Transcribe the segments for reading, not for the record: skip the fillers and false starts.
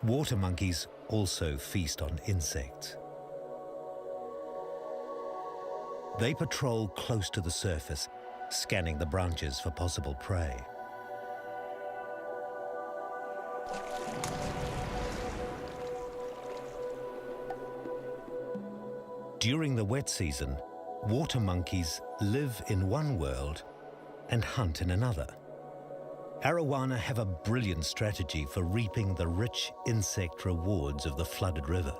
Water monkeys also feast on insects. They patrol close to the surface, scanning the branches for possible prey. During the wet season, water monkeys live in one world and hunt in another. Arowana have a brilliant strategy for reaping the rich insect rewards of the flooded river.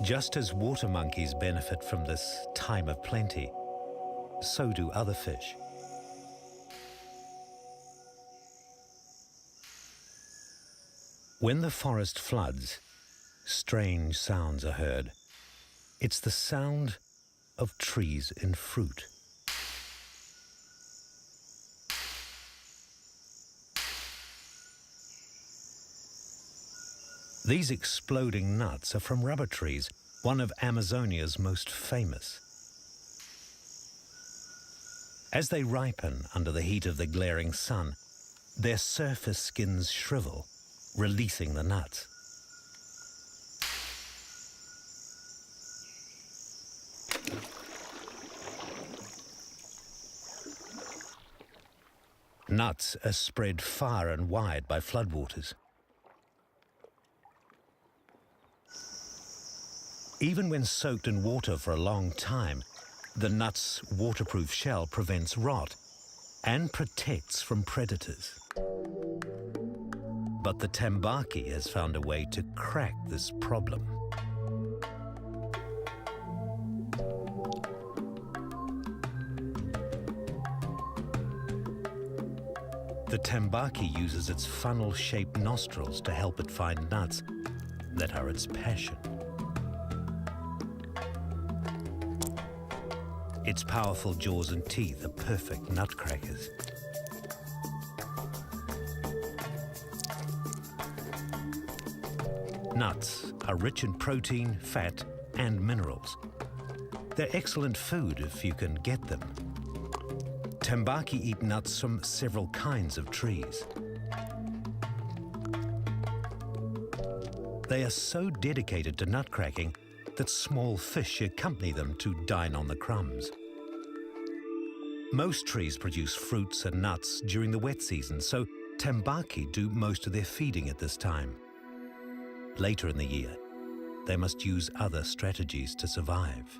Just as water monkeys benefit from this time of plenty, so do other fish. When the forest floods, strange sounds are heard. It's the sound of trees in fruit. These exploding nuts are from rubber trees, one of Amazonia's most famous. As they ripen under the heat of the glaring sun, their surface skins shrivel, releasing the nuts. Nuts are spread far and wide by floodwaters. Even when soaked in water for a long time, the nut's waterproof shell prevents rot and protects from predators. But the tambaqui has found a way to crack this problem. The tambaqui uses its funnel-shaped nostrils to help it find nuts that are its passion. Its powerful jaws and teeth are perfect nutcrackers. Nuts are rich in protein, fat, and minerals. They're excellent food if you can get them. Tambaqui eat nuts from several kinds of trees. They are so dedicated to nutcracking that small fish accompany them to dine on the crumbs. Most trees produce fruits and nuts during the wet season, so tambaqui do most of their feeding at this time. Later in the year, they must use other strategies to survive.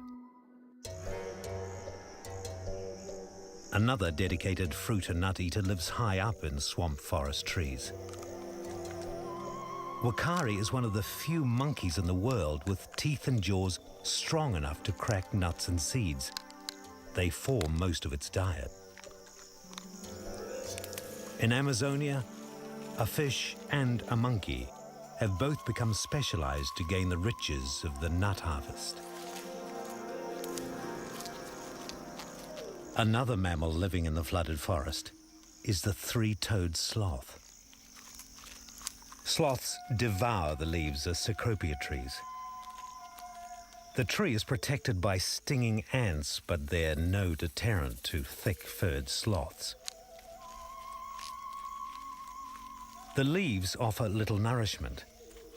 Another dedicated fruit and nut eater lives high up in swamp forest trees. Wakari is one of the few monkeys in the world with teeth and jaws strong enough to crack nuts and seeds. They form most of its diet. In Amazonia, a fish and a monkey have both become specialized to gain the riches of the nut harvest. Another mammal living in the flooded forest is the three-toed sloth. Sloths devour the leaves of cecropia trees. The tree is protected by stinging ants, but they're no deterrent to thick-furred sloths. The leaves offer little nourishment,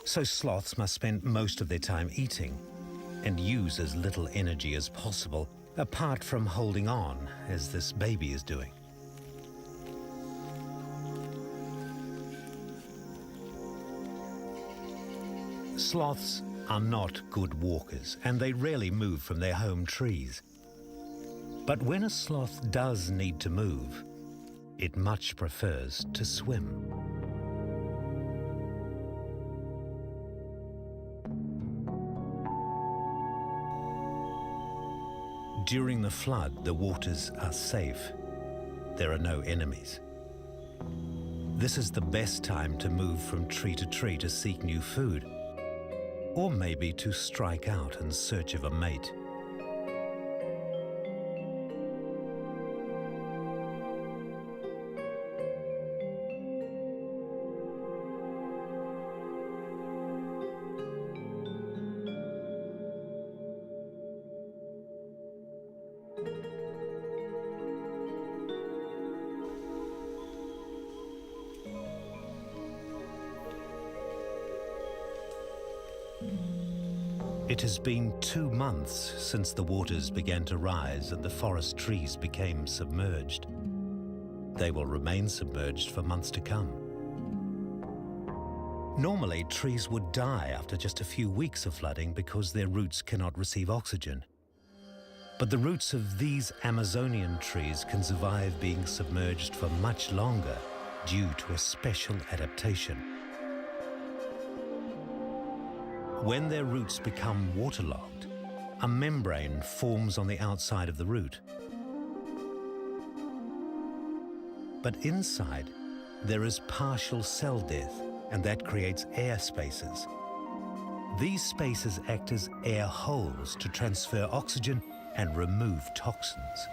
so sloths must spend most of their time eating and use as little energy as possible, apart from holding on, as this baby is doing. Sloths are not good walkers, and they rarely move from their home trees. But when a sloth does need to move, it much prefers to swim. During the flood, the waters are safe. There are no enemies. This is the best time to move from tree to seek new food, or maybe to strike out in search of a mate. It has been 2 months since the waters began to rise and the forest trees became submerged. They will remain submerged for months to come. Normally, trees would die after just a few weeks of flooding because their roots cannot receive oxygen. But the roots of these Amazonian trees can survive being submerged for much longer due to a special adaptation. When their roots become waterlogged, a membrane forms on the outside of the root. But inside, there is partial cell death, and that creates air spaces. These spaces act as air holes to transfer oxygen and remove toxins.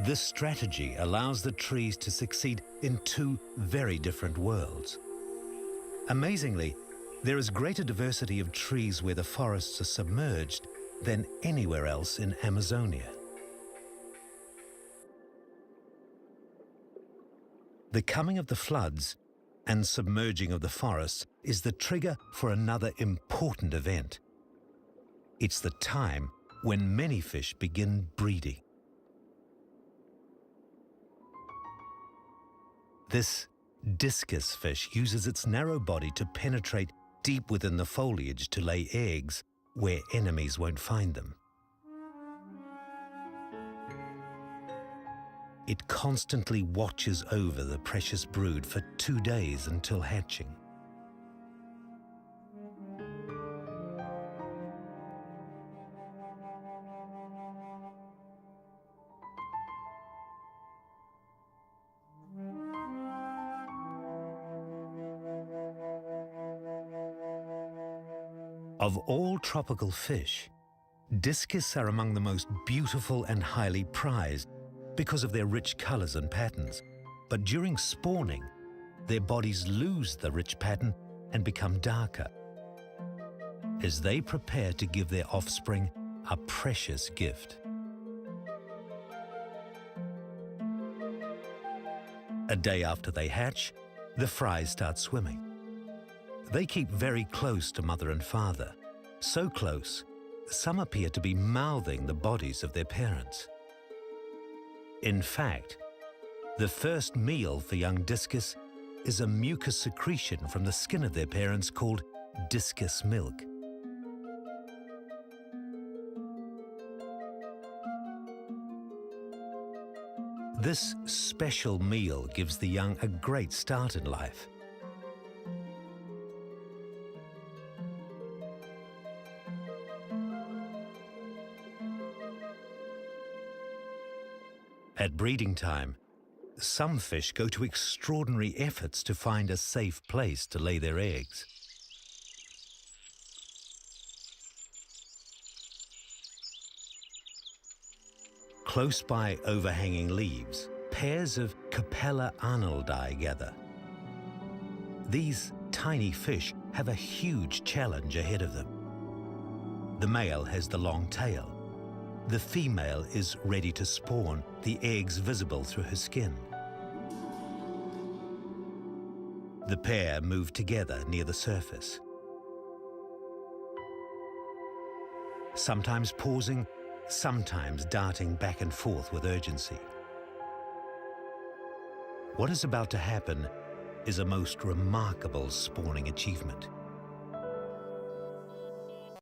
This strategy allows the trees to succeed in 2 very different worlds. Amazingly, there is greater diversity of trees where the forests are submerged than anywhere else in Amazonia. The coming of the floods and submerging of the forests is the trigger for another important event. It's the time when many fish begin breeding. This discus fish uses its narrow body to penetrate deep within the foliage to lay eggs where enemies won't find them. It constantly watches over the precious brood for 2 days until hatching. Of all tropical fish, discus are among the most beautiful and highly prized because of their rich colors and patterns. But during spawning, their bodies lose the rich pattern and become darker as they prepare to give their offspring a precious gift. A day after they hatch, the fries start swimming. They keep very close to mother and father, so close, some appear to be mouthing the bodies of their parents. In fact, the first meal for young discus is a mucus secretion from the skin of their parents called discus milk. This special meal gives the young a great start in life. At breeding time, some fish go to extraordinary efforts to find a safe place to lay their eggs. Close by overhanging leaves, pairs of Capella arnoldi gather. These tiny fish have a huge challenge ahead of them. The male has the long tail. The female is ready to spawn, the eggs visible through her skin. The pair move together near the surface, sometimes pausing, sometimes darting back and forth with urgency. What is about to happen is a most remarkable spawning achievement.